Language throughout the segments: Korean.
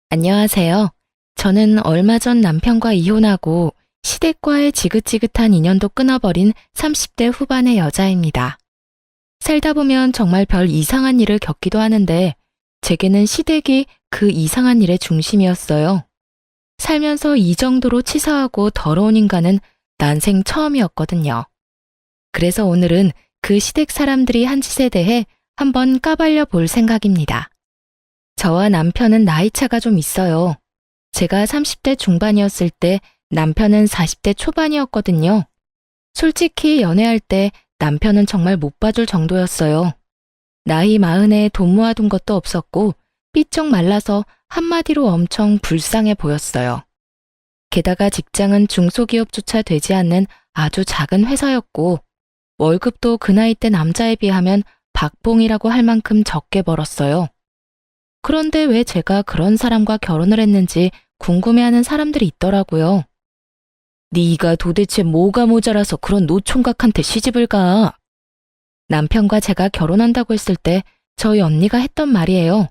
안녕하세요. 저는 얼마 전 남편과 이혼하고 시댁과의 지긋지긋한 인연도 끊어버린 30대 후반의 여자입니다. 살다 보면 정말 별 이상한 일을 겪기도 하는데 제게는 시댁이 그 이상한 일의 중심이었어요. 살면서 이 정도로 치사하고 더러운 인간은 난생 처음이었거든요. 그래서 오늘은 그 시댁 사람들이 한 짓에 대해 한번 까발려 볼 생각입니다. 저와 남편은 나이차가 좀 있어요. 제가 30대 중반이었을 때 남편은 40대 초반이었거든요. 솔직히 연애할 때 남편은 정말 못 봐줄 정도였어요. 나이 40에 돈 모아둔 것도 없었고 삐쩍 말라서 한마디로 엄청 불쌍해 보였어요. 게다가 직장은 중소기업조차 되지 않는 아주 작은 회사였고 월급도 그 나이 때 남자에 비하면 박봉이라고 할 만큼 적게 벌었어요. 그런데 왜 제가 그런 사람과 결혼을 했는지 궁금해하는 사람들이 있더라고요. 네가 도대체 뭐가 모자라서 그런 노총각한테 시집을 가? 남편과 제가 결혼한다고 했을 때 저희 언니가 했던 말이에요.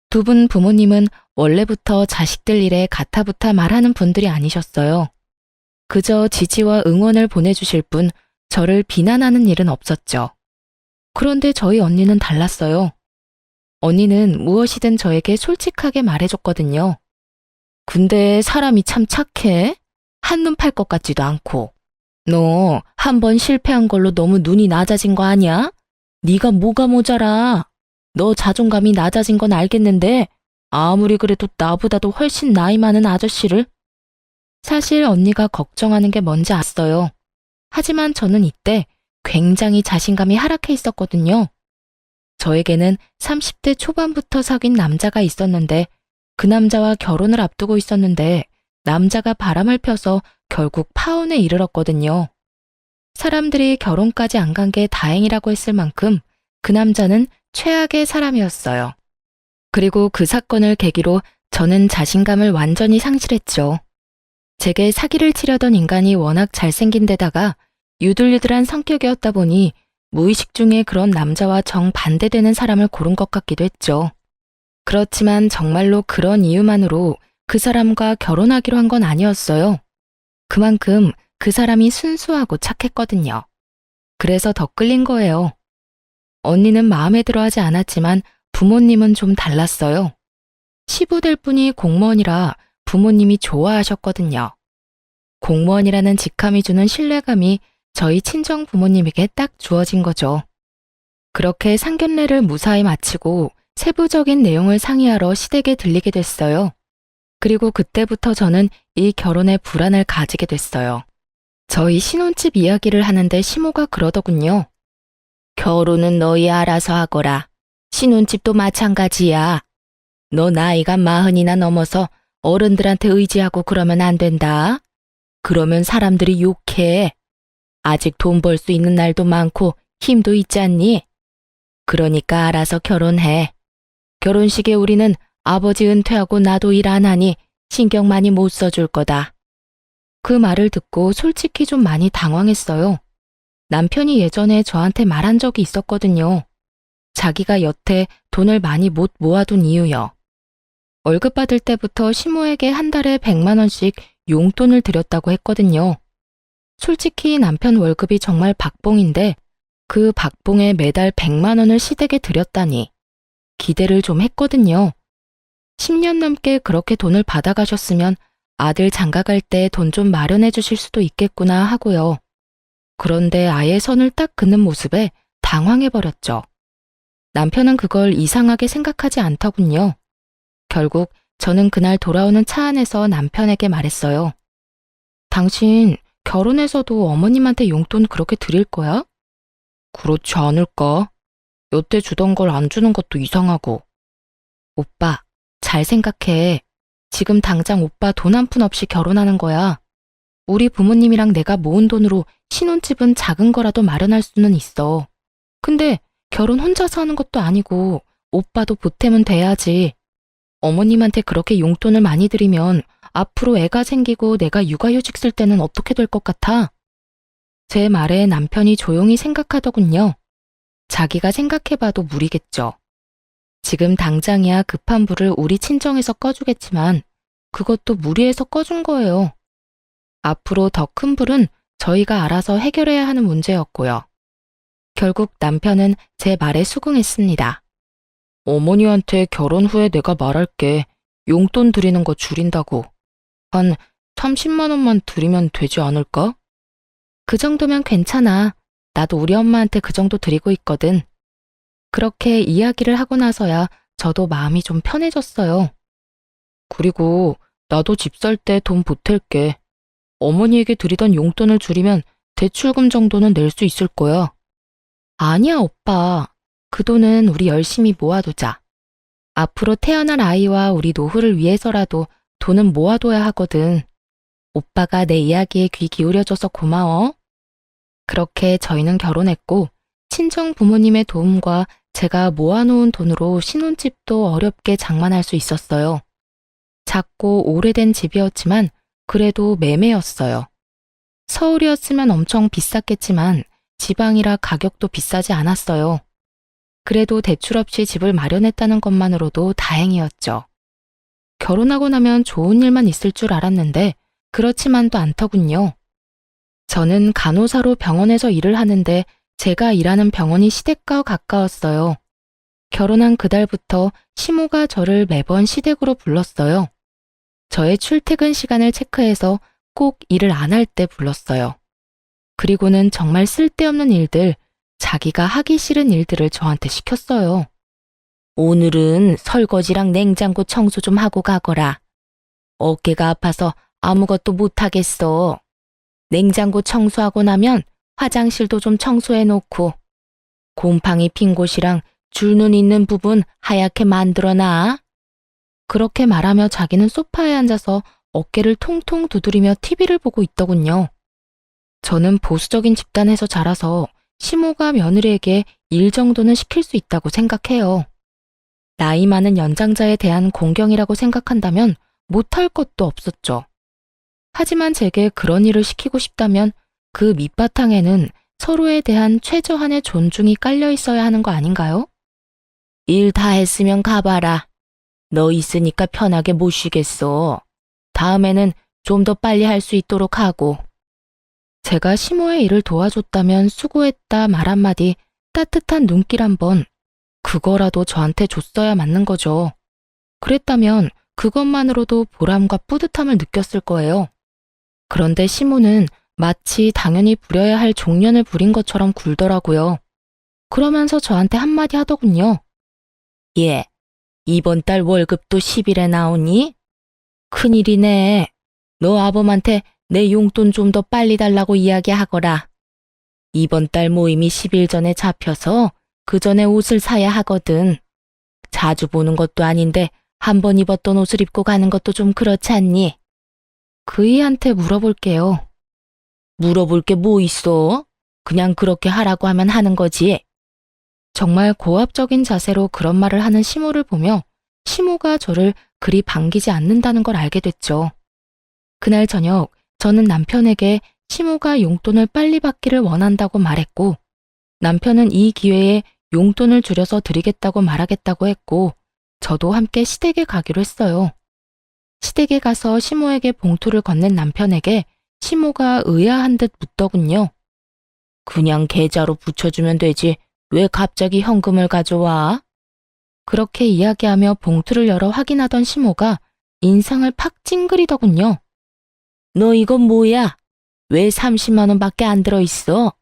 두 분 부모님은 원래부터 자식들 일에 가타부타 말하는 분들이 아니셨어요. 그저 지지와 응원을 보내주실 뿐 저를 비난하는 일은 없었죠. 그런데 저희 언니는 달랐어요. 언니는 무엇이든 저에게 솔직하게 말해줬거든요. 근데 사람이 참 착해? 한눈 팔 것 같지도 않고. 너 한 번 실패한 걸로 너무 눈이 낮아진 거 아니야? 네가 뭐가 모자라? 너 자존감이 낮아진 건 알겠는데 아무리 그래도 나보다도 훨씬 나이 많은 아저씨를? 사실 언니가 걱정하는 게 뭔지 알았어요. 하지만 저는 이때 굉장히 자신감이 하락해 있었거든요. 저에게는 30대 초반부터 사귄 남자가 있었는데 그 남자와 결혼을 앞두고 있었는데 남자가 바람을 펴서 결국 파혼에 이르렀거든요. 사람들이 결혼까지 안 간 게 다행이라고 했을 만큼 그 남자는 최악의 사람이었어요. 그리고 그 사건을 계기로 저는 자신감을 완전히 상실했죠. 제게 사기를 치려던 인간이 워낙 잘생긴 데다가 유들유들한 성격이었다 보니 무의식 중에 그런 남자와 정반대되는 사람을 고른 것 같기도 했죠. 그렇지만 정말로 그런 이유만으로 그 사람과 결혼하기로 한 건 아니었어요. 그만큼 그 사람이 순수하고 착했거든요. 그래서 더 끌린 거예요. 언니는 마음에 들어 하지 않았지만 부모님은 좀 달랐어요. 시부될 분이 공무원이라 부모님이 좋아하셨거든요. 공무원이라는 직함이 주는 신뢰감이 저희 친정 부모님에게 딱 주어진 거죠. 그렇게 상견례를 무사히 마치고 세부적인 내용을 상의하러 시댁에 들리게 됐어요. 그리고 그때부터 저는 이 결혼에 불안을 가지게 됐어요. 저희 신혼집 이야기를 하는데 시모가 그러더군요. 결혼은 너희 알아서 하거라. 신혼집도 마찬가지야. 너 나이가 40이나 넘어서 어른들한테 의지하고 그러면 안 된다. 그러면 사람들이 욕해. 아직 돈 벌 수 있는 날도 많고 힘도 있지 않니? 그러니까 알아서 결혼해. 결혼식에 우리는 아버지 은퇴하고 나도 일 안 하니 신경 많이 못 써줄 거다. 그 말을 듣고 솔직히 좀 많이 당황했어요. 남편이 예전에 저한테 말한 적이 있었거든요. 자기가 여태 돈을 많이 못 모아둔 이유요. 월급 받을 때부터 시모에게 한 달에 100만 원씩 용돈을 드렸다고 했거든요. 솔직히 남편 월급이 정말 박봉인데 그 박봉에 매달 100만 원을 시댁에 드렸다니 기대를 좀 했거든요. 10년 넘게 그렇게 돈을 받아가셨으면 아들 장가갈 때 돈 좀 마련해 주실 수도 있겠구나 하고요. 그런데 아예 선을 딱 긋는 모습에 당황해버렸죠. 남편은 그걸 이상하게 생각하지 않더군요. 결국 저는 그날 돌아오는 차 안에서 남편에게 말했어요. 당신 결혼해서도 어머님한테 용돈 그렇게 드릴 거야? 그렇지 않을까? 여태 주던 걸 안 주는 것도 이상하고. 오빠, 잘 생각해. 지금 당장 오빠 돈 한 푼 없이 결혼하는 거야. 우리 부모님이랑 내가 모은 돈으로 신혼집은 작은 거라도 마련할 수는 있어. 근데 결혼 혼자서 하는 것도 아니고 오빠도 보탬은 돼야지. 어머님한테 그렇게 용돈을 많이 드리면 앞으로 애가 생기고 내가 육아휴직 쓸 때는 어떻게 될 것 같아? 제 말에 남편이 조용히 생각하더군요. 자기가 생각해봐도 무리겠죠. 지금 당장이야 급한 불을 우리 친정에서 꺼주겠지만 그것도 무리해서 꺼준 거예요. 앞으로 더 큰 불은 저희가 알아서 해결해야 하는 문제였고요. 결국 남편은 제 말에 수긍했습니다. 어머니한테 결혼 후에 내가 말할게. 용돈 드리는 거 줄인다고. 한 30만 원만 드리면 되지 않을까? 그 정도면 괜찮아. 나도 우리 엄마한테 그 정도 드리고 있거든. 그렇게 이야기를 하고 나서야 저도 마음이 좀 편해졌어요. 그리고 나도 집 살 때 돈 보탤게. 어머니에게 드리던 용돈을 줄이면 대출금 정도는 낼 수 있을 거야. 아니야, 오빠. 그 돈은 우리 열심히 모아두자. 앞으로 태어날 아이와 우리 노후를 위해서라도 돈은 모아둬야 하거든. 오빠가 내 이야기에 귀 기울여줘서 고마워. 그렇게 저희는 결혼했고 친정 부모님의 도움과 제가 모아놓은 돈으로 신혼집도 어렵게 장만할 수 있었어요. 작고 오래된 집이었지만 그래도 매매였어요. 서울이었으면 엄청 비쌌겠지만 지방이라 가격도 비싸지 않았어요. 그래도 대출 없이 집을 마련했다는 것만으로도 다행이었죠. 결혼하고 나면 좋은 일만 있을 줄 알았는데 그렇지만도 않더군요. 저는 간호사로 병원에서 일을 하는데 제가 일하는 병원이 시댁과 가까웠어요. 결혼한 그달부터 시모가 저를 매번 시댁으로 불렀어요. 저의 출퇴근 시간을 체크해서 꼭 일을 안 할 때 불렀어요. 그리고는 정말 쓸데없는 일들, 자기가 하기 싫은 일들을 저한테 시켰어요. 오늘은 설거지랑 냉장고 청소 좀 하고 가거라. 어깨가 아파서 아무것도 못하겠어. 냉장고 청소하고 나면 화장실도 좀 청소해 놓고 곰팡이 핀 곳이랑 줄눈 있는 부분 하얗게 만들어놔. 그렇게 말하며 자기는 소파에 앉아서 어깨를 통통 두드리며 TV를 보고 있더군요. 저는 보수적인 집단에서 자라서 시모가 며느리에게 일 정도는 시킬 수 있다고 생각해요. 나이 많은 연장자에 대한 공경이라고 생각한다면 못할 것도 없었죠. 하지만 제게 그런 일을 시키고 싶다면 그 밑바탕에는 서로에 대한 최저한의 존중이 깔려 있어야 하는 거 아닌가요? 일 다 했으면 가봐라. 너 있으니까 편하게 못 쉬겠어. 다음에는 좀 더 빨리 할 수 있도록 하고. 제가 시모의 일을 도와줬다면 수고했다 말 한마디, 따뜻한 눈길 한번, 그거라도 저한테 줬어야 맞는 거죠. 그랬다면 그것만으로도 보람과 뿌듯함을 느꼈을 거예요. 그런데 시모는 마치 당연히 부려야 할 종년을 부린 것처럼 굴더라고요. 그러면서 저한테 한마디 하더군요. 예, 이번 달 월급도 10일에 나오니? 큰일이네. 너 아범한테 내 용돈 좀 더 빨리 달라고 이야기하거라. 이번 달 모임이 10일 전에 잡혀서 그 전에 옷을 사야 하거든. 자주 보는 것도 아닌데 한 번 입었던 옷을 입고 가는 것도 좀 그렇지 않니? 그이한테 물어볼게요. 물어볼 게 뭐 있어? 그냥 그렇게 하라고 하면 하는 거지. 정말 고압적인 자세로 그런 말을 하는 시모를 보며 시모가 저를 그리 반기지 않는다는 걸 알게 됐죠. 그날 저녁 저는 남편에게 시모가 용돈을 빨리 받기를 원한다고 말했고 남편은 이 기회에 용돈을 줄여서 드리겠다고 말하겠다고 했고 저도 함께 시댁에 가기로 했어요. 시댁에 가서 시모에게 봉투를 건넨 남편에게 시모가 의아한 듯 묻더군요. 그냥 계좌로 붙여주면 되지 왜 갑자기 현금을 가져와? 그렇게 이야기하며 봉투를 열어 확인하던 시모가 인상을 팍 찡그리더군요. 너 이건 뭐야? 왜 30만 원밖에 안 들어있어?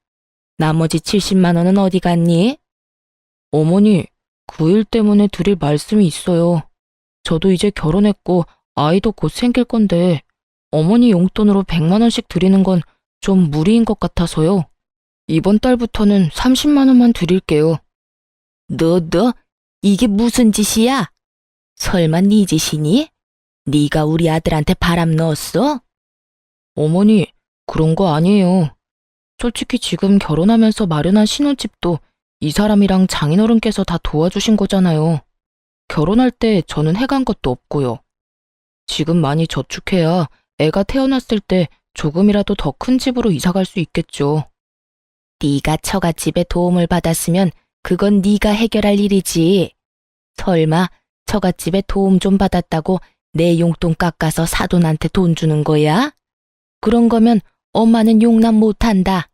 나머지 70만 원은 어디 갔니? 어머니, 그 일 때문에 드릴 말씀이 있어요. 저도 이제 결혼했고 아이도 곧 생길 건데 어머니 용돈으로 100만 원씩 드리는 건 좀 무리인 것 같아서요. 이번 달부터는 30만 원만 드릴게요. 너, 이게 무슨 짓이야? 설마 네 짓이니? 네가 우리 아들한테 바람 넣었어? 어머니, 그런 거 아니에요. 솔직히 지금 결혼하면서 마련한 신혼집도 이 사람이랑 장인어른께서 다 도와주신 거잖아요. 결혼할 때 저는 해간 것도 없고요. 지금 많이 저축해야 애가 태어났을 때 조금이라도 더 큰 집으로 이사갈 수 있겠죠. 네가 처갓집에 도움을 받았으면 그건 네가 해결할 일이지. 설마 처갓집에 도움 좀 받았다고 내 용돈 깎아서 사돈한테 돈 주는 거야? 그런 거면 엄마는 용납 못한다.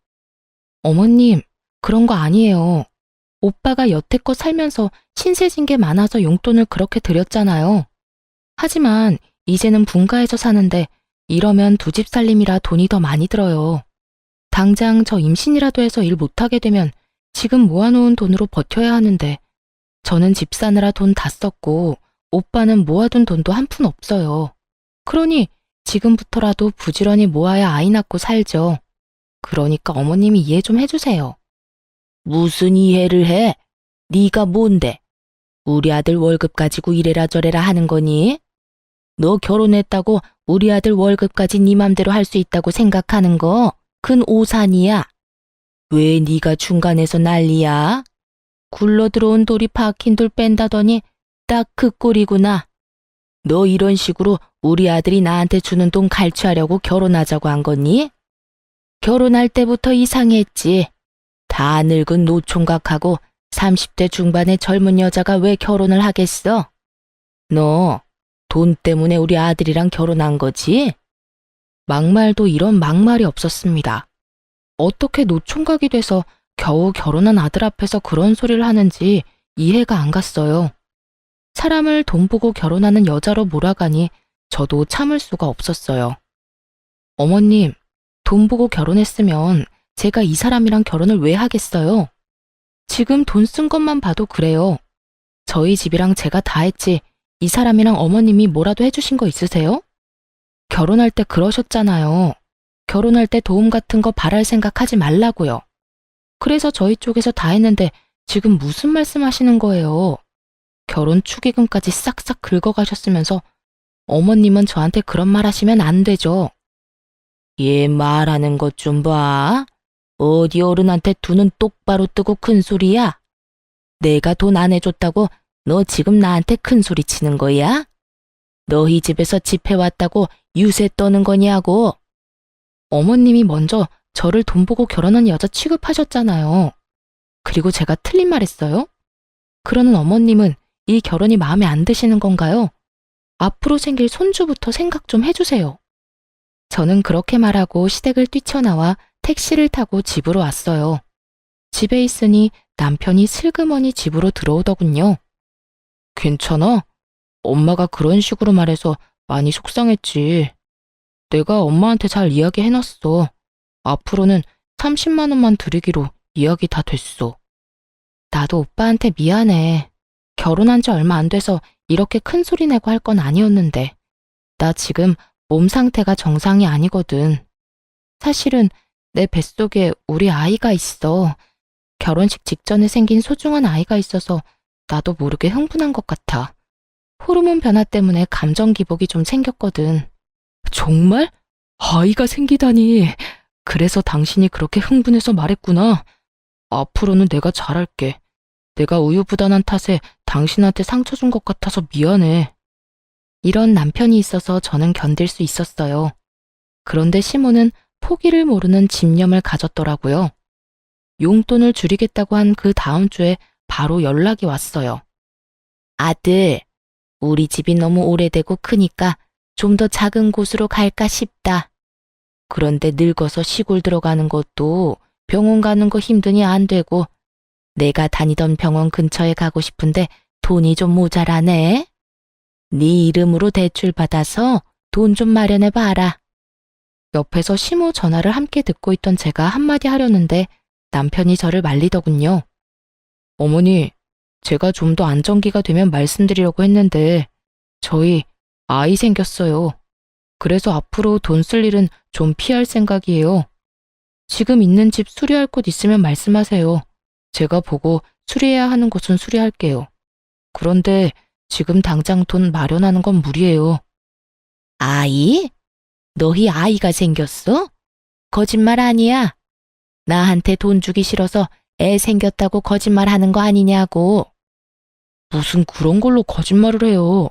어머님, 그런 거 아니에요. 오빠가 여태껏 살면서 신세진 게 많아서 용돈을 그렇게 드렸잖아요. 하지만 이제는 분가해서 사는데 이러면 두 집 살림이라 돈이 더 많이 들어요. 당장 저 임신이라도 해서 일 못하게 되면 지금 모아놓은 돈으로 버텨야 하는데 저는 집 사느라 돈 다 썼고 오빠는 모아둔 돈도 한 푼 없어요. 그러니 지금부터라도 부지런히 모아야 아이 낳고 살죠. 그러니까 어머님이 이해 좀 해주세요. 무슨 이해를 해? 네가 뭔데? 우리 아들 월급 가지고 이래라 저래라 하는 거니? 너 결혼했다고 우리 아들 월급까지 네 맘대로 할 수 있다고 생각하는 거 큰 오산이야. 왜 네가 중간에서 난리야? 굴러 들어온 돌이 박힌 돌 뺀다더니 딱 그 꼴이구나. 너 이런 식으로 우리 아들이 나한테 주는 돈 갈취하려고 결혼하자고 한 거니? 결혼할 때부터 이상했지. 다 늙은 노총각하고 30대 중반의 젊은 여자가 왜 결혼을 하겠어? 너 돈 때문에 우리 아들이랑 결혼한 거지? 막말도 이런 막말이 없었습니다. 어떻게 노총각이 돼서 겨우 결혼한 아들 앞에서 그런 소리를 하는지 이해가 안 갔어요. 사람을 돈 보고 결혼하는 여자로 몰아가니 저도 참을 수가 없었어요. 어머님, 돈 보고 결혼했으면 제가 이 사람이랑 결혼을 왜 하겠어요? 지금 돈 쓴 것만 봐도 그래요. 저희 집이랑 제가 다 했지 이 사람이랑 어머님이 뭐라도 해주신 거 있으세요? 결혼할 때 그러셨잖아요. 결혼할 때 도움 같은 거 바랄 생각하지 말라고요. 그래서 저희 쪽에서 다 했는데 지금 무슨 말씀하시는 거예요? 결혼 축의금까지 싹싹 긁어가셨으면서 어머님은 저한테 그런 말 하시면 안 되죠. 얘 말하는 것 좀 봐. 어디 어른한테 두 눈 똑바로 뜨고 큰 소리야? 내가 돈 안 해줬다고 너 지금 나한테 큰 소리 치는 거야? 너희 집에서 집해왔다고 유세 떠는 거냐고. 어머님이 먼저 저를 돈 보고 결혼한 여자 취급하셨잖아요. 그리고 제가 틀린 말 했어요? 그러는 어머님은 이 결혼이 마음에 안 드시는 건가요? 앞으로 생길 손주부터 생각 좀 해주세요. 저는 그렇게 말하고 시댁을 뛰쳐나와 택시를 타고 집으로 왔어요. 집에 있으니 남편이 슬그머니 집으로 들어오더군요. 괜찮아? 엄마가 그런 식으로 말해서 많이 속상했지. 내가 엄마한테 잘 이야기해놨어. 앞으로는 30만 원만 드리기로 이야기 다 됐어. 나도 오빠한테 미안해. 결혼한 지 얼마 안 돼서 이렇게 큰 소리 내고 할 건 아니었는데. 나 지금 몸 상태가 정상이 아니거든. 사실은 내 뱃속에 우리 아이가 있어. 결혼식 직전에 생긴 소중한 아이가 있어서 나도 모르게 흥분한 것 같아. 호르몬 변화 때문에 감정 기복이 좀 생겼거든. 정말? 아이가 생기다니. 그래서 당신이 그렇게 흥분해서 말했구나. 앞으로는 내가 잘할게. 내가 우유부단한 탓에 당신한테 상처 준 것 같아서 미안해. 이런 남편이 있어서 저는 견딜 수 있었어요. 그런데 시모는 포기를 모르는 집념을 가졌더라고요. 용돈을 줄이겠다고 한 그 다음 주에 바로 연락이 왔어요. 아들, 우리 집이 너무 오래되고 크니까 좀 더 작은 곳으로 갈까 싶다. 그런데 늙어서 시골 들어가는 것도 병원 가는 거 힘드니 안 되고 내가 다니던 병원 근처에 가고 싶은데 돈이 좀 모자라네. 네 이름으로 대출 받아서 돈 좀 마련해 봐라. 옆에서 시모 전화를 함께 듣고 있던 제가 한마디 하려는데 남편이 저를 말리더군요. 어머니, 제가 좀 더 안정기가 되면 말씀드리려고 했는데 저희 아이 생겼어요. 그래서 앞으로 돈 쓸 일은 좀 피할 생각이에요. 지금 있는 집 수리할 곳 있으면 말씀하세요. 제가 보고 수리해야 하는 곳은 수리할게요. 그런데 지금 당장 돈 마련하는 건 무리예요. 아이? 너희 아이가 생겼어? 거짓말 아니야. 나한테 돈 주기 싫어서 애 생겼다고 거짓말하는 거 아니냐고. 무슨 그런 걸로 거짓말을 해요.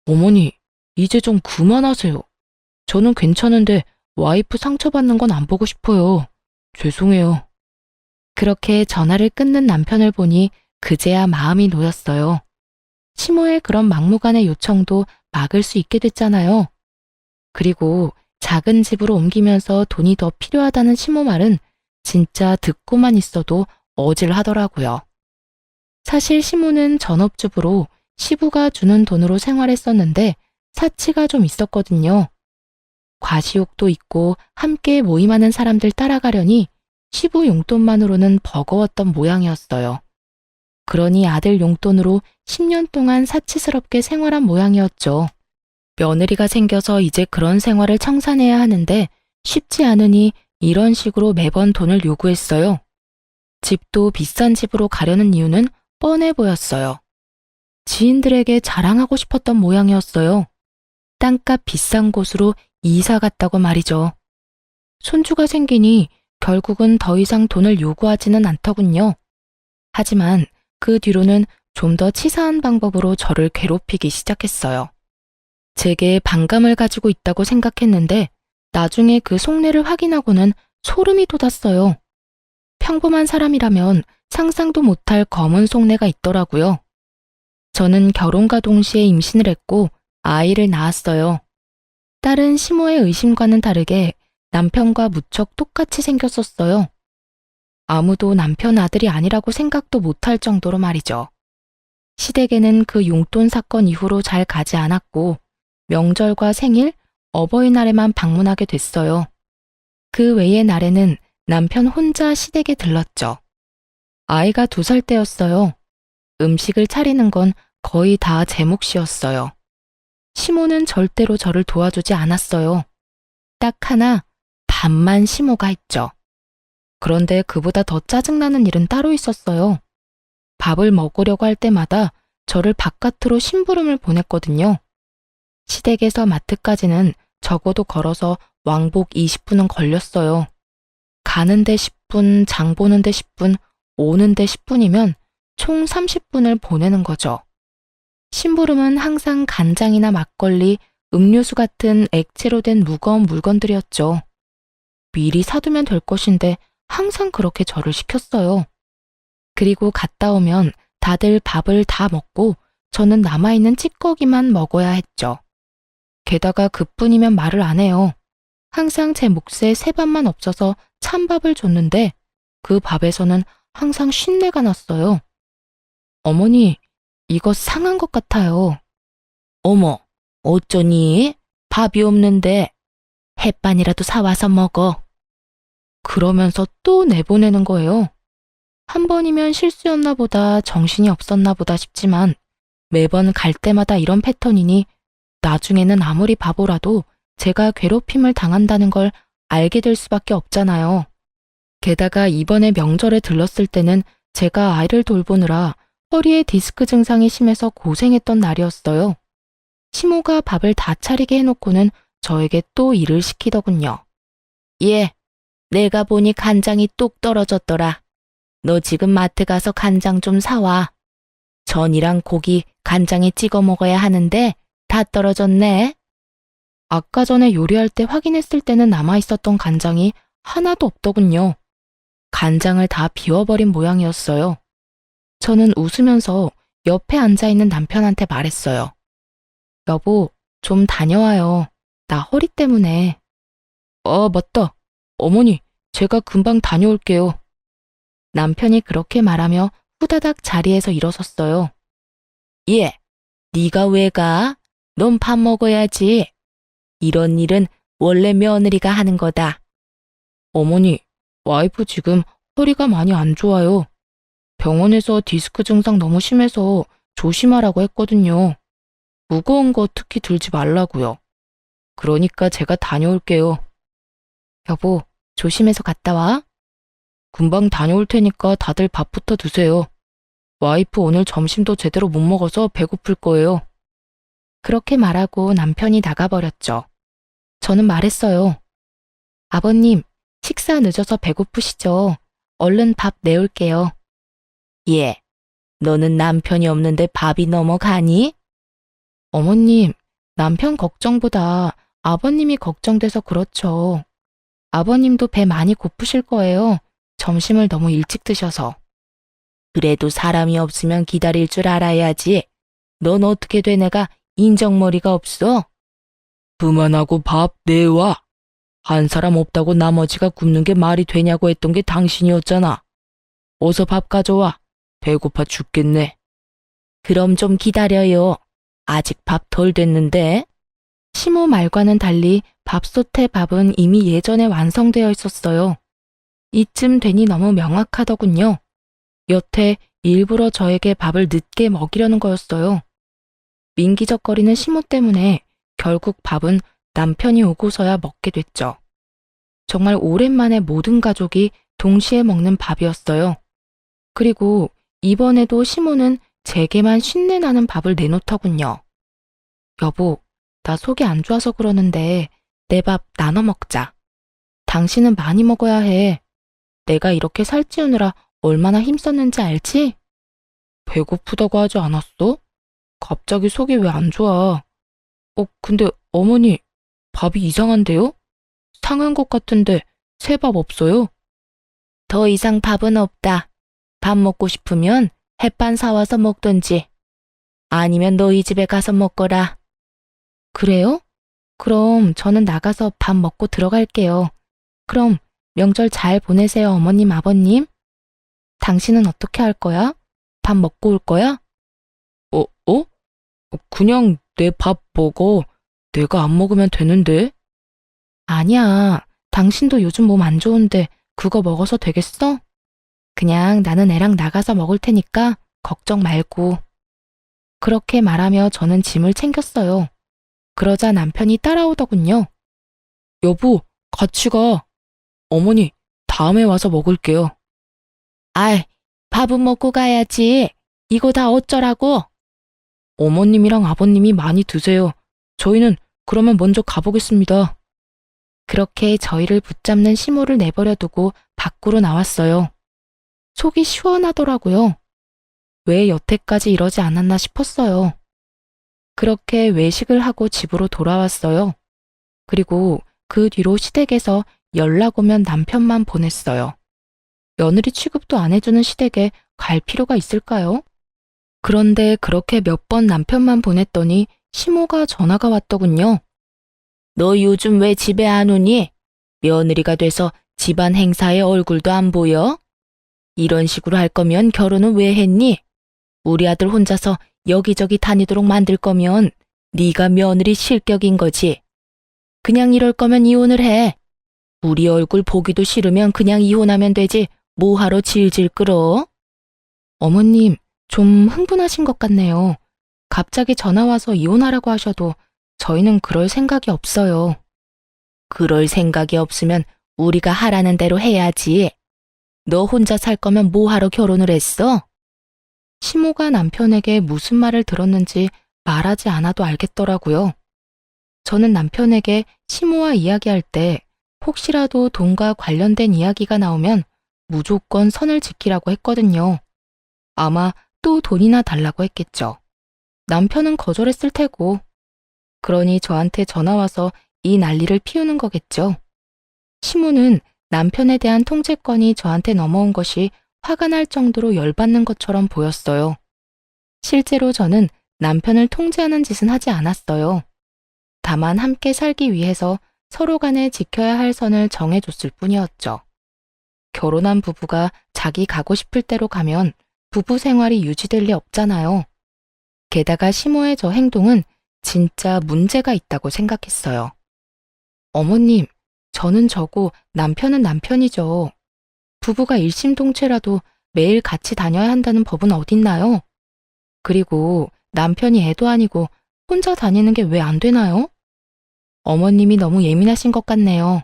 어머니, 이제 좀 그만하세요. 저는 괜찮은데 와이프 상처받는 건 안 보고 싶어요. 죄송해요. 그렇게 전화를 끊는 남편을 보니 그제야 마음이 놓였어요. 시모의 그런 막무가내 요청도 막을 수 있게 됐잖아요. 그리고 작은 집으로 옮기면서 돈이 더 필요하다는 시모 말은 진짜 듣고만 있어도 어질하더라고요. 사실 시모는 전업주부로 시부가 주는 돈으로 생활했었는데 사치가 좀 있었거든요. 과시욕도 있고 함께 모임하는 사람들 따라가려니 시부 용돈만으로는 버거웠던 모양이었어요. 그러니 아들 용돈으로 10년 동안 사치스럽게 생활한 모양이었죠. 며느리가 생겨서 이제 그런 생활을 청산해야 하는데 쉽지 않으니 이런 식으로 매번 돈을 요구했어요. 집도 비싼 집으로 가려는 이유는 뻔해 보였어요. 지인들에게 자랑하고 싶었던 모양이었어요. 땅값 비싼 곳으로 이사 갔다고 말이죠. 손주가 생기니 결국은 더 이상 돈을 요구하지는 않더군요. 하지만 그 뒤로는 좀 더 치사한 방법으로 저를 괴롭히기 시작했어요. 제게 반감을 가지고 있다고 생각했는데 나중에 그 속내를 확인하고는 소름이 돋았어요. 평범한 사람이라면 상상도 못할 검은 속내가 있더라고요. 저는 결혼과 동시에 임신을 했고 아이를 낳았어요. 딸은 시모의 의심과는 다르게 남편과 무척 똑같이 생겼었어요. 아무도 남편 아들이 아니라고 생각도 못할 정도로 말이죠. 시댁에는 그 용돈 사건 이후로 잘 가지 않았고 명절과 생일, 어버이날에만 방문하게 됐어요. 그 외의 날에는 남편 혼자 시댁에 들렀죠. 아이가 2살 때였어요. 음식을 차리는 건 거의 다 제 몫이었어요. 시모는 절대로 저를 도와주지 않았어요. 딱 하나, 밥만 시모가 했죠. 그런데 그보다 더 짜증나는 일은 따로 있었어요. 밥을 먹으려고 할 때마다 저를 바깥으로 심부름을 보냈거든요. 시댁에서 마트까지는 적어도 걸어서 왕복 20분은 걸렸어요. 가는데 10분, 장 보는데 10분, 오는데 10분이면 총 30분을 보내는 거죠. 심부름은 항상 간장이나 막걸리, 음료수 같은 액체로 된 무거운 물건들이었죠. 미리 사두면 될 것인데 항상 그렇게 저를 시켰어요. 그리고 갔다 오면 다들 밥을 다 먹고 저는 남아있는 찌꺼기만 먹어야 했죠. 게다가 그뿐이면 말을 안 해요. 항상 제 몫에 새밥만 없어서 찬밥을 줬는데 그 밥에서는 항상 쉰내가 났어요. 어머니, 이거 상한 것 같아요. 어머, 어쩌니? 밥이 없는데 햇반이라도 사와서 먹어. 그러면서 또 내보내는 거예요. 한 번이면 실수였나 보다, 정신이 없었나 보다 싶지만 매번 갈 때마다 이런 패턴이니 나중에는 아무리 바보라도 제가 괴롭힘을 당한다는 걸 알게 될 수밖에 없잖아요. 게다가 이번에 명절에 들렀을 때는 제가 아이를 돌보느라 허리에 디스크 증상이 심해서 고생했던 날이었어요. 시모가 밥을 다 차리게 해놓고는 저에게 또 일을 시키더군요. 예, 내가 보니 간장이 뚝 떨어졌더라. 너 지금 마트 가서 간장 좀 사와. 전이랑 고기 간장에 찍어 먹어야 하는데 다 떨어졌네. 아까 전에 요리할 때 확인했을 때는 남아있었던 간장이 하나도 없더군요. 간장을 다 비워버린 모양이었어요. 저는 웃으면서 옆에 앉아있는 남편한테 말했어요. 여보, 좀 다녀와요. 나 허리 때문에. 맞다. 어머니, 제가 금방 다녀올게요. 남편이 그렇게 말하며 후다닥 자리에서 일어섰어요. 예, 네가 왜 가? 넌 밥 먹어야지. 이런 일은 원래 며느리가 하는 거다. 어머니, 와이프 지금 허리가 많이 안 좋아요. 병원에서 디스크 증상 너무 심해서 조심하라고 했거든요. 무거운 거 특히 들지 말라고요. 그러니까 제가 다녀올게요. 여보, 조심해서 갔다 와. 금방 다녀올 테니까 다들 밥부터 드세요. 와이프 오늘 점심도 제대로 못 먹어서 배고플 거예요. 그렇게 말하고 남편이 나가버렸죠. 저는 말했어요. 아버님, 식사 늦어서 배고프시죠? 얼른 밥 내올게요. 예, 너는 남편이 없는데 밥이 넘어가니? 어머님, 남편 걱정보다 아버님이 걱정돼서 그렇죠. 아버님도 배 많이 고프실 거예요. 점심을 너무 일찍 드셔서. 그래도 사람이 없으면 기다릴 줄 알아야지. 넌 어떻게 돼 내가 인정머리가 없어? 그만하고 밥 내와. 한 사람 없다고 나머지가 굶는 게 말이 되냐고 했던 게 당신이었잖아. 어서 밥 가져와. 배고파 죽겠네. 그럼 좀 기다려요. 아직 밥 덜 됐는데. 시모 말과는 달리 밥솥의 밥은 이미 예전에 완성되어 있었어요. 이쯤 되니 너무 명확하더군요. 여태 일부러 저에게 밥을 늦게 먹이려는 거였어요. 민기적거리는 시모 때문에 결국 밥은 남편이 오고서야 먹게 됐죠. 정말 오랜만에 모든 가족이 동시에 먹는 밥이었어요. 그리고 이번에도 시모는 제게만 쉰내 나는 밥을 내놓더군요. 여보, 나 속이 안 좋아서 그러는데 내 밥 나눠 먹자. 당신은 많이 먹어야 해. 내가 이렇게 살찌우느라 얼마나 힘썼는지 알지? 배고프다고 하지 않았어? 갑자기 속이 왜 안 좋아? 근데 어머니, 밥이 이상한데요? 상한 것 같은데 새 밥 없어요? 더 이상 밥은 없다. 밥 먹고 싶으면 햇반 사와서 먹던지. 아니면 너희 집에 가서 먹거라. 그래요? 그럼 저는 나가서 밥 먹고 들어갈게요. 그럼 명절 잘 보내세요, 어머님, 아버님. 당신은 어떻게 할 거야? 밥 먹고 올 거야? 그냥 내 밥 먹어. 내가 안 먹으면 되는데. 아니야. 당신도 요즘 몸 안 좋은데 그거 먹어서 되겠어? 그냥 나는 애랑 나가서 먹을 테니까 걱정 말고. 그렇게 말하며 저는 짐을 챙겼어요. 그러자 남편이 따라오더군요. 여보, 같이 가. 어머니, 다음에 와서 먹을게요. 아이, 밥은 먹고 가야지. 이거 다 어쩌라고? 어머님이랑 아버님이 많이 드세요. 저희는 그러면 먼저 가보겠습니다. 그렇게 저희를 붙잡는 시모를 내버려두고 밖으로 나왔어요. 속이 시원하더라고요. 왜 여태까지 이러지 않았나 싶었어요. 그렇게 외식을 하고 집으로 돌아왔어요. 그리고 그 뒤로 시댁에서 연락 오면 남편만 보냈어요. 며느리 취급도 안 해주는 시댁에 갈 필요가 있을까요? 그런데 그렇게 몇 번 남편만 보냈더니 시모가 전화가 왔더군요. 너 요즘 왜 집에 안 오니? 며느리가 돼서 집안 행사에 얼굴도 안 보여? 이런 식으로 할 거면 결혼은 왜 했니? 우리 아들 혼자서 여기저기 다니도록 만들 거면 네가 며느리 실격인 거지. 그냥 이럴 거면 이혼을 해. 우리 얼굴 보기도 싫으면 그냥 이혼하면 되지. 뭐하러 질질 끌어? 어머님, 좀 흥분하신 것 같네요. 갑자기 전화 와서 이혼하라고 하셔도 저희는 그럴 생각이 없어요. 그럴 생각이 없으면 우리가 하라는 대로 해야지. 너 혼자 살 거면 뭐하러 결혼을 했어? 시모가 남편에게 무슨 말을 들었는지 말하지 않아도 알겠더라고요. 저는 남편에게 시모와 이야기할 때 혹시라도 돈과 관련된 이야기가 나오면 무조건 선을 지키라고 했거든요. 아마 또 돈이나 달라고 했겠죠. 남편은 거절했을 테고. 그러니 저한테 전화와서 이 난리를 피우는 거겠죠. 시모는 남편에 대한 통제권이 저한테 넘어온 것이 화가 날 정도로 열받는 것처럼 보였어요. 실제로 저는 남편을 통제하는 짓은 하지 않았어요. 다만 함께 살기 위해서 서로 간에 지켜야 할 선을 정해줬을 뿐이었죠. 결혼한 부부가 자기 가고 싶을 대로 가면 부부 생활이 유지될 리 없잖아요. 게다가 시모의 저 행동은 진짜 문제가 있다고 생각했어요. 어머님, 저는 저고 남편은 남편이죠. 부부가 일심동체라도 매일 같이 다녀야 한다는 법은 어딨나요? 그리고 남편이 애도 아니고 혼자 다니는 게 왜 안 되나요? 어머님이 너무 예민하신 것 같네요.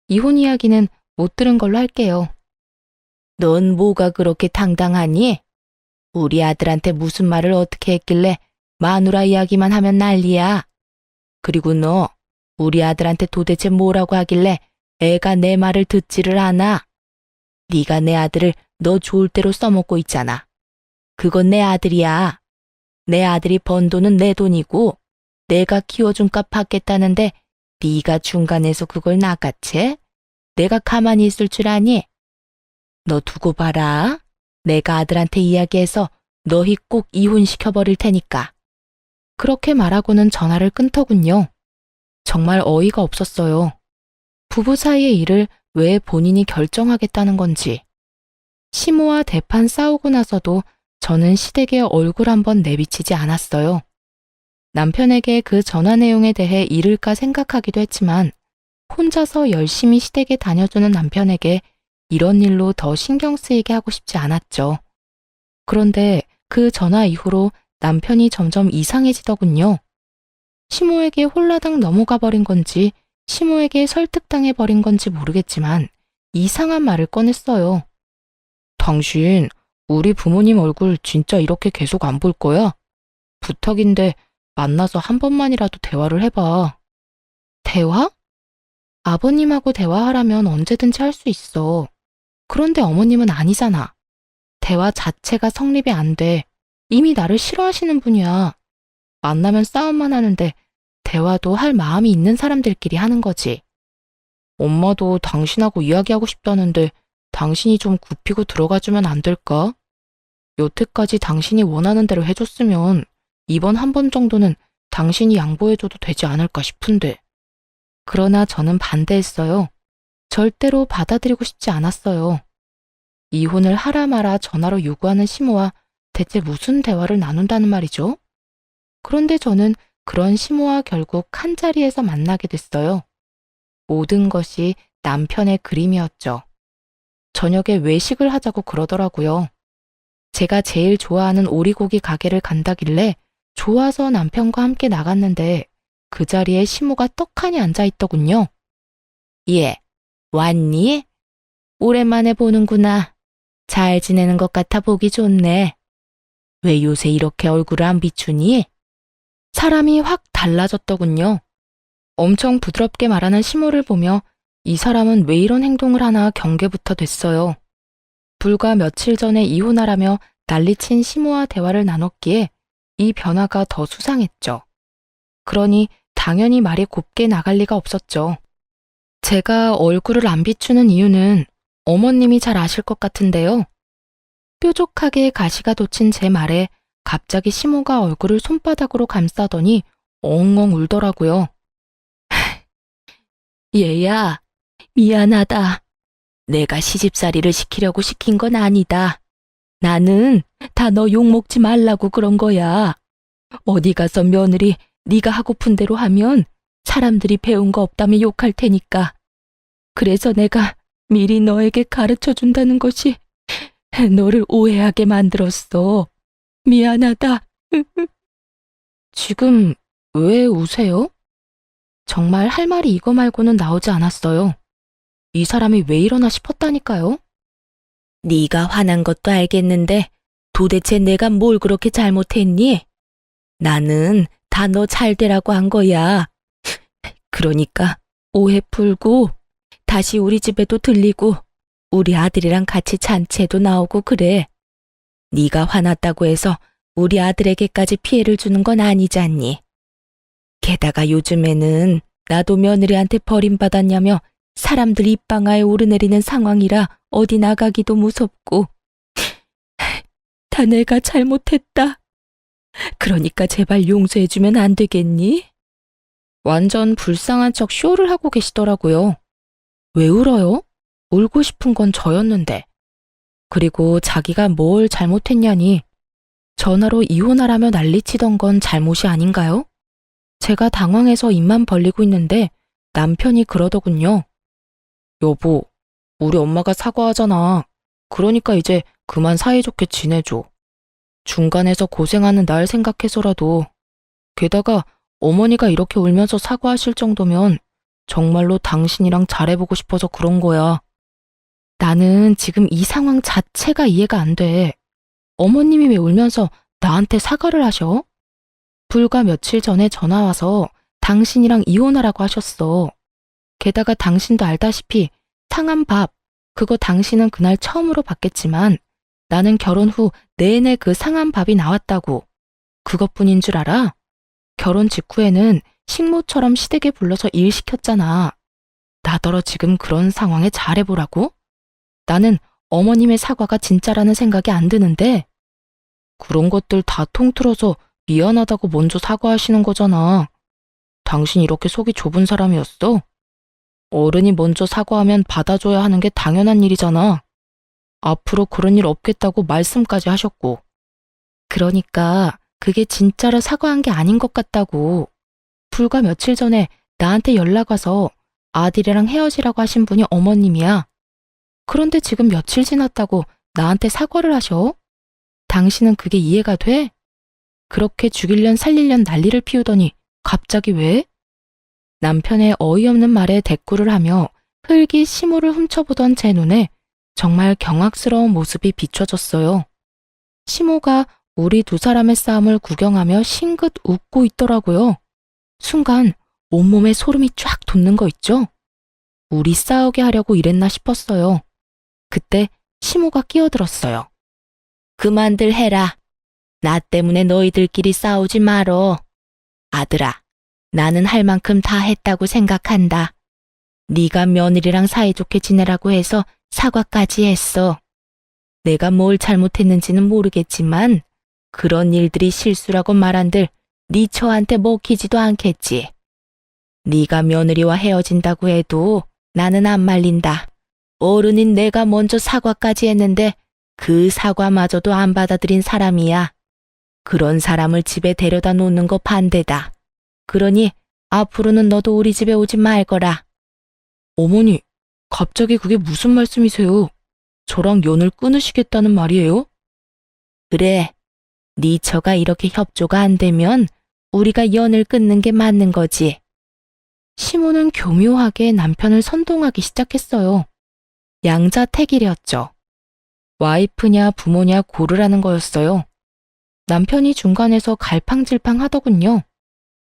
이혼 이야기는 못 들은 걸로 할게요. 넌 뭐가 그렇게 당당하니? 우리 아들한테 무슨 말을 어떻게 했길래 마누라 이야기만 하면 난리야. 그리고 너 우리 아들한테 도대체 뭐라고 하길래 애가 내 말을 듣지를 않아. 네가 내 아들을 너 좋을 대로 써먹고 있잖아. 그건 내 아들이야. 내 아들이 번 돈은 내 돈이고 내가 키워준 값 받겠다는데 네가 중간에서 그걸 낚아채? 내가 가만히 있을 줄 아니? 너 두고 봐라. 내가 아들한테 이야기해서 너희 꼭 이혼시켜버릴 테니까. 그렇게 말하고는 전화를 끊더군요. 정말 어이가 없었어요. 부부 사이의 일을 왜 본인이 결정하겠다는 건지. 시모와 대판 싸우고 나서도 저는 시댁에 얼굴 한번 내비치지 않았어요. 남편에게 그 전화 내용에 대해 잃을까 생각하기도 했지만 혼자서 열심히 시댁에 다녀주는 남편에게 이런 일로 더 신경 쓰이게 하고 싶지 않았죠. 그런데 그 전화 이후로 남편이 점점 이상해지더군요. 시모에게 홀라당 넘어가 버린 건지 시모에게 설득당해 버린 건지 모르겠지만 이상한 말을 꺼냈어요. 당신, 우리 부모님 얼굴 진짜 이렇게 계속 안 볼 거야? 부탁인데 만나서 한 번만이라도 대화를 해봐. 대화? 아버님하고 대화하라면 언제든지 할 수 있어. 그런데 어머님은 아니잖아. 대화 자체가 성립이 안 돼. 이미 나를 싫어하시는 분이야. 만나면 싸움만 하는데 대화도 할 마음이 있는 사람들끼리 하는 거지. 엄마도 당신하고 이야기하고 싶다는데 당신이 좀 굽히고 들어가주면 안 될까? 여태까지 당신이 원하는 대로 해줬으면 이번 한 번 정도는 당신이 양보해줘도 되지 않을까 싶은데. 그러나 저는 반대했어요. 절대로 받아들이고 싶지 않았어요. 이혼을 하라 마라 전화로 요구하는 시모와 대체 무슨 대화를 나눈다는 말이죠? 그런데 저는 그런 시모와 결국 한자리에서 만나게 됐어요. 모든 것이 남편의 그림이었죠. 저녁에 외식을 하자고 그러더라고요. 제가 제일 좋아하는 오리고기 가게를 간다길래 좋아서 남편과 함께 나갔는데 그 자리에 시모가 떡하니 앉아있더군요. 예, 왔니? 오랜만에 보는구나. 잘 지내는 것 같아 보기 좋네. 왜 요새 이렇게 얼굴을 안 비추니? 사람이 확 달라졌더군요. 엄청 부드럽게 말하는 시모를 보며 이 사람은 왜 이런 행동을 하나 경계부터 됐어요. 불과 며칠 전에 이혼하라며 난리친 시모와 대화를 나눴기에 이 변화가 더 수상했죠. 그러니 당연히 말이 곱게 나갈 리가 없었죠. 제가 얼굴을 안 비추는 이유는 어머님이 잘 아실 것 같은데요. 뾰족하게 가시가 돋친 제 말에 갑자기 시모가 얼굴을 손바닥으로 감싸더니 엉엉 울더라고요. 얘야, 미안하다. 내가 시집살이를 시키려고 시킨 건 아니다. 나는 다 너 욕먹지 말라고 그런 거야. 어디 가서 며느리 네가 하고픈 대로 하면 사람들이 배운 거 없다며 욕할 테니까. 그래서 내가 미리 너에게 가르쳐 준다는 것이 너를 오해하게 만들었어. 미안하다. 지금 왜 우세요? 정말 할 말이 이거 말고는 나오지 않았어요. 이 사람이 왜 이러나 싶었다니까요. 네가 화난 것도 알겠는데 도대체 내가 뭘 그렇게 잘못했니? 나는 다 너 잘되라고 한 거야. 그러니까 오해 풀고 다시 우리 집에도 들리고 우리 아들이랑 같이 잔치에도 나오고 그래. 네가 화났다고 해서 우리 아들에게까지 피해를 주는 건 아니잖니. 게다가 요즘에는 나도 며느리한테 버림받았냐며 사람들 입방아에 오르내리는 상황이라 어디 나가기도 무섭고. 다 내가 잘못했다. 그러니까 제발 용서해주면 안 되겠니? 완전 불쌍한 척 쇼를 하고 계시더라고요. 왜 울어요? 울고 싶은 건 저였는데. 그리고 자기가 뭘 잘못했냐니 전화로 이혼하라며 난리치던 건 잘못이 아닌가요? 제가 당황해서 입만 벌리고 있는데 남편이 그러더군요. 여보, 우리 엄마가 사과하잖아. 그러니까 이제 그만 사이좋게 지내줘. 중간에서 고생하는 날 생각해서라도. 게다가 어머니가 이렇게 울면서 사과하실 정도면 정말로 당신이랑 잘해보고 싶어서 그런 거야. 나는 지금 이 상황 자체가 이해가 안 돼. 어머님이 왜 울면서 나한테 사과를 하셔? 불과 며칠 전에 전화 와서 당신이랑 이혼하라고 하셨어. 게다가 당신도 알다시피 상한 밥, 그거 당신은 그날 처음으로 받겠지만 나는 결혼 후 내내 그 상한 밥이 나왔다고. 그것뿐인 줄 알아? 결혼 직후에는 식모처럼 시댁에 불러서 일 시켰잖아. 나더러 지금 그런 상황에 잘해보라고? 나는 어머님의 사과가 진짜라는 생각이 안 드는데. 그런 것들 다 통틀어서 미안하다고 먼저 사과하시는 거잖아. 당신 이렇게 속이 좁은 사람이었어? 어른이 먼저 사과하면 받아줘야 하는 게 당연한 일이잖아. 앞으로 그런 일 없겠다고 말씀까지 하셨고. 그러니까 그게 진짜로 사과한 게 아닌 것 같다고. 불과 며칠 전에 나한테 연락 와서 아들이랑 헤어지라고 하신 분이 어머님이야. 그런데 지금 며칠 지났다고 나한테 사과를 하셔? 당신은 그게 이해가 돼? 그렇게 죽일련 살릴련 난리를 피우더니 갑자기 왜? 남편의 어이없는 말에 대꾸를 하며 흙이 시모를 훔쳐보던 제 눈에 정말 경악스러운 모습이 비춰졌어요. 시모가 우리 두 사람의 싸움을 구경하며 싱긋 웃고 있더라고요. 순간 온몸에 소름이 쫙 돋는 거 있죠? 우리 싸우게 하려고 이랬나 싶었어요. 그때 시모가 끼어들었어요. 그만들 해라. 나 때문에 너희들끼리 싸우지 말어. 아들아, 나는 할 만큼 다 했다고 생각한다. 네가 며느리랑 사이좋게 지내라고 해서 사과까지 했어. 내가 뭘 잘못했는지는 모르겠지만 그런 일들이 실수라고 말한들 네 처한테 먹히지도 않겠지. 네가 며느리와 헤어진다고 해도 나는 안 말린다. 어른인 내가 먼저 사과까지 했는데 그 사과마저도 안 받아들인 사람이야. 그런 사람을 집에 데려다 놓는 거 반대다. 그러니 앞으로는 너도 우리 집에 오지 말거라. 어머니, 갑자기 그게 무슨 말씀이세요? 저랑 연을 끊으시겠다는 말이에요? 그래, 네 처가 이렇게 협조가 안 되면 우리가 연을 끊는 게 맞는 거지. 시모는 교묘하게 남편을 선동하기 시작했어요. 양자택일이었죠. 와이프냐 부모냐 고르라는 거였어요. 남편이 중간에서 갈팡질팡 하더군요.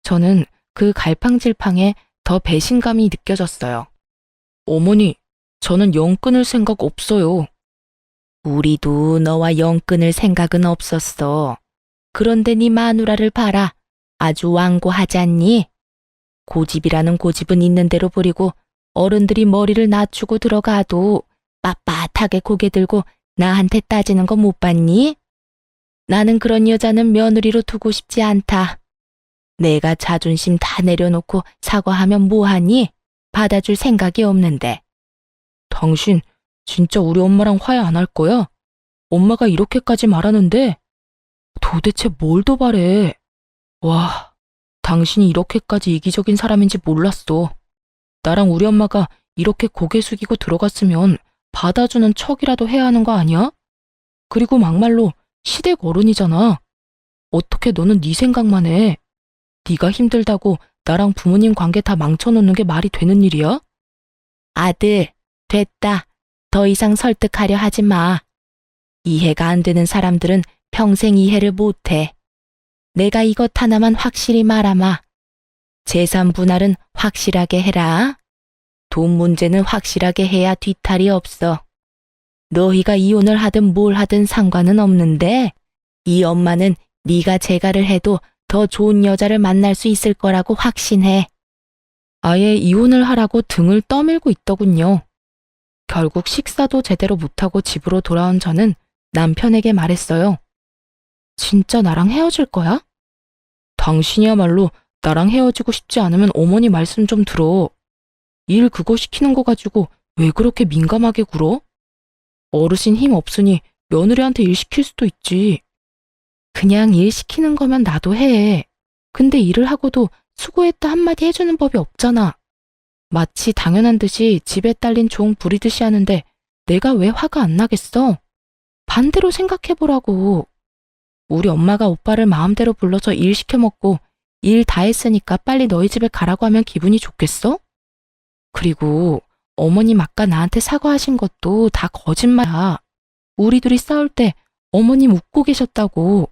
저는 그 갈팡질팡에 더 배신감이 느껴졌어요. 어머니, 저는 영 끊을 생각 없어요. 우리도 너와 영 끊을 생각은 없었어. 그런데 네 마누라를 봐라. 아주 완고하잖니? 고집이라는 고집은 있는 대로 부리고 어른들이 머리를 낮추고 들어가도 빳빳하게 고개 들고 나한테 따지는 거 못 봤니? 나는 그런 여자는 며느리로 두고 싶지 않다. 내가 자존심 다 내려놓고 사과하면 뭐하니? 받아줄 생각이 없는데. 당신 진짜 우리 엄마랑 화해 안 할 거야? 엄마가 이렇게까지 말하는데 도대체 뭘 더 바래? 와, 당신이 이렇게까지 이기적인 사람인지 몰랐어. 나랑 우리 엄마가 이렇게 고개 숙이고 들어갔으면 받아주는 척이라도 해야 하는 거 아니야? 그리고 막말로 시댁 어른이잖아. 어떻게 너는 네 생각만 해? 네가 힘들다고 나랑 부모님 관계 다 망쳐놓는 게 말이 되는 일이야? 아들, 됐다. 더 이상 설득하려 하지 마. 이해가 안 되는 사람들은 평생 이해를 못해. 내가 이것 하나만 확실히 말하마. 재산 분할은 확실하게 해라. 돈 문제는 확실하게 해야 뒤탈이 없어. 너희가 이혼을 하든 뭘 하든 상관은 없는데 이 엄마는 네가 재가를 해도 더 좋은 여자를 만날 수 있을 거라고 확신해. 아예 이혼을 하라고 등을 떠밀고 있더군요. 결국 식사도 제대로 못하고 집으로 돌아온 저는 남편에게 말했어요. 진짜 나랑 헤어질 거야? 당신이야말로 나랑 헤어지고 싶지 않으면 어머니 말씀 좀 들어. 일 그거 시키는 거 가지고 왜 그렇게 민감하게 굴어? 어르신 힘 없으니 며느리한테 일 시킬 수도 있지. 그냥 일 시키는 거면 나도 해. 근데 일을 하고도 수고했다 한마디 해주는 법이 없잖아. 마치 당연한 듯이 집에 딸린 종 부리듯이 하는데 내가 왜 화가 안 나겠어? 반대로 생각해보라고. 우리 엄마가 오빠를 마음대로 불러서 일 시켜먹고 일 다 했으니까 빨리 너희 집에 가라고 하면 기분이 좋겠어? 그리고 어머님 아까 나한테 사과하신 것도 다 거짓말이야. 우리 둘이 싸울 때 어머님 웃고 계셨다고.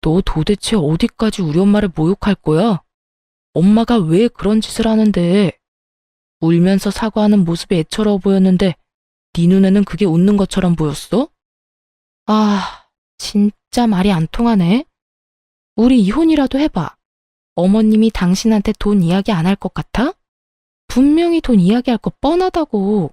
너 도대체 어디까지 우리 엄마를 모욕할 거야? 엄마가 왜 그런 짓을 하는데? 울면서 사과하는 모습이 애처로워 보였는데 네 눈에는 그게 웃는 것처럼 보였어? 아, 진짜 말이 안 통하네. 우리 이혼이라도 해봐. 어머님이 당신한테 돈 이야기 안 할 것 같아? 분명히 돈 이야기할 거 뻔하다고.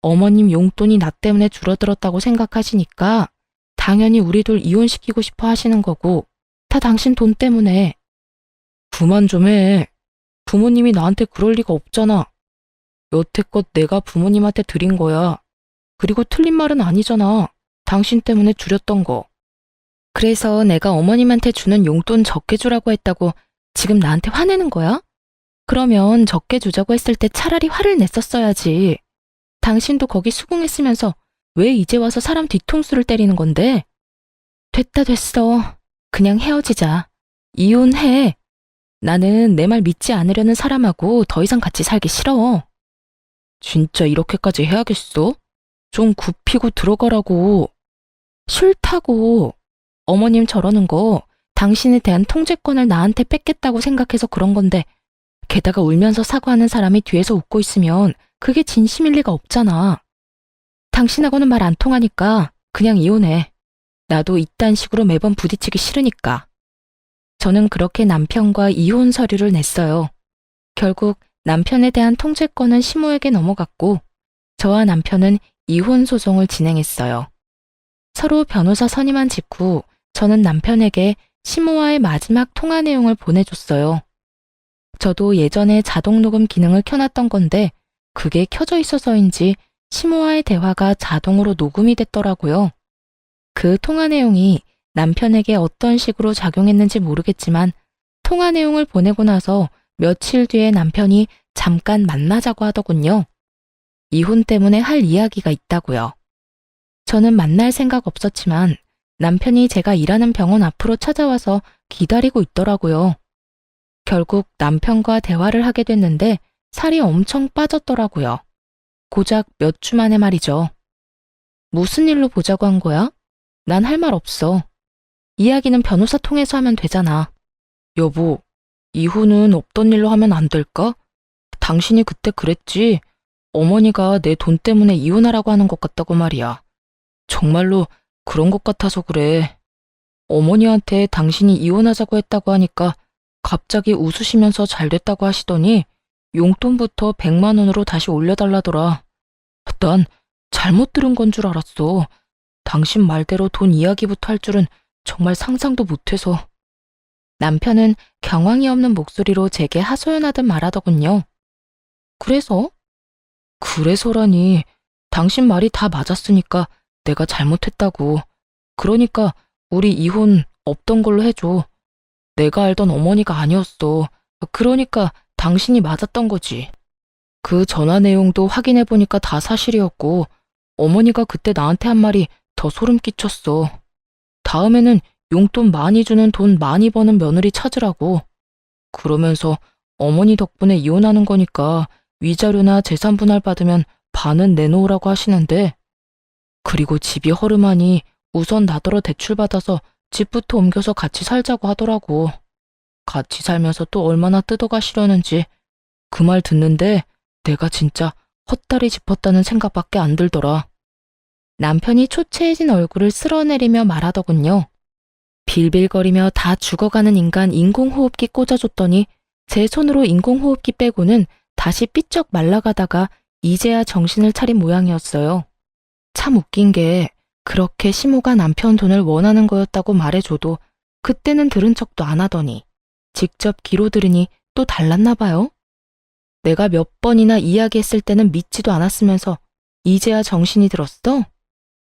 어머님 용돈이 나 때문에 줄어들었다고 생각하시니까 당연히 우리 둘 이혼시키고 싶어 하시는 거고 다 당신 돈 때문에. 그만 좀 해. 부모님이 나한테 그럴 리가 없잖아. 여태껏 내가 부모님한테 드린 거야. 그리고 틀린 말은 아니잖아. 당신 때문에 줄였던 거. 그래서 내가 어머님한테 주는 용돈 적게 주라고 했다고 지금 나한테 화내는 거야? 그러면 적게 주자고 했을 때 차라리 화를 냈었어야지. 당신도 거기 수긍했으면서 왜 이제 와서 사람 뒤통수를 때리는 건데? 됐다 됐어. 그냥 헤어지자. 이혼해. 나는 내 말 믿지 않으려는 사람하고 더 이상 같이 살기 싫어. 진짜 이렇게까지 해야겠어? 좀 굽히고 들어가라고. 싫다고. 어머님 저러는 거 당신에 대한 통제권을 나한테 뺏겠다고 생각해서 그런 건데 게다가 울면서 사과하는 사람이 뒤에서 웃고 있으면 그게 진심일 리가 없잖아. 당신하고는 말 안 통하니까 그냥 이혼해. 나도 이딴 식으로 매번 부딪히기 싫으니까. 저는 그렇게 남편과 이혼 서류를 냈어요. 결국 남편에 대한 통제권은 시모에게 넘어갔고 저와 남편은 이혼 소송을 진행했어요. 서로 변호사 선임한 직후 저는 남편에게 시모와의 마지막 통화 내용을 보내줬어요. 저도 예전에 자동 녹음 기능을 켜놨던 건데 그게 켜져 있어서인지 시모와의 대화가 자동으로 녹음이 됐더라고요. 그 통화 내용이 남편에게 어떤 식으로 작용했는지 모르겠지만 통화 내용을 보내고 나서 며칠 뒤에 남편이 잠깐 만나자고 하더군요. 이혼 때문에 할 이야기가 있다고요. 저는 만날 생각 없었지만 남편이 제가 일하는 병원 앞으로 찾아와서 기다리고 있더라고요. 결국 남편과 대화를 하게 됐는데 살이 엄청 빠졌더라고요. 고작 몇 주 만에 말이죠. 무슨 일로 보자고 한 거야? 난 할 말 없어. 이야기는 변호사 통해서 하면 되잖아. 여보, 이혼은 없던 일로 하면 안 될까? 당신이 그때 그랬지. 어머니가 내 돈 때문에 이혼하라고 하는 것 같다고 말이야. 정말로 그런 것 같아서 그래. 어머니한테 당신이 이혼하자고 했다고 하니까 갑자기 웃으시면서 잘 됐다고 하시더니 용돈부터 100만 원으로 다시 올려달라더라. 난 잘못 들은 건 줄 알았어. 당신 말대로 돈 이야기부터 할 줄은 정말 상상도 못해서. 남편은 경황이 없는 목소리로 제게 하소연하듯 말하더군요. 그래서? 그래서라니. 당신 말이 다 맞았으니까 내가 잘못했다고. 그러니까 우리 이혼 없던 걸로 해줘. 내가 알던 어머니가 아니었어. 그러니까 당신이 맞았던 거지. 그 전화 내용도 확인해보니까 다 사실이었고 어머니가 그때 나한테 한 말이 더 소름 끼쳤어. 다음에는 용돈 많이 주는 돈 많이 버는 며느리 찾으라고. 그러면서 어머니 덕분에 이혼하는 거니까 위자료나 재산 분할 받으면 반은 내놓으라고 하시는데 그리고 집이 허름하니 우선 나더러 대출받아서 집부터 옮겨서 같이 살자고 하더라고. 같이 살면서 또 얼마나 뜯어가시려는지 그 말 듣는데 내가 진짜 헛다리 짚었다는 생각밖에 안 들더라. 남편이 초췌해진 얼굴을 쓸어내리며 말하더군요. 빌빌거리며 다 죽어가는 인간 인공호흡기 꽂아줬더니 제 손으로 인공호흡기 빼고는 다시 삐쩍 말라가다가 이제야 정신을 차린 모양이었어요. 참 웃긴 게 그렇게 시모가 남편 돈을 원하는 거였다고 말해줘도 그때는 들은 척도 안 하더니 직접 귀로 들으니 또 달랐나 봐요. 내가 몇 번이나 이야기했을 때는 믿지도 않았으면서 이제야 정신이 들었어?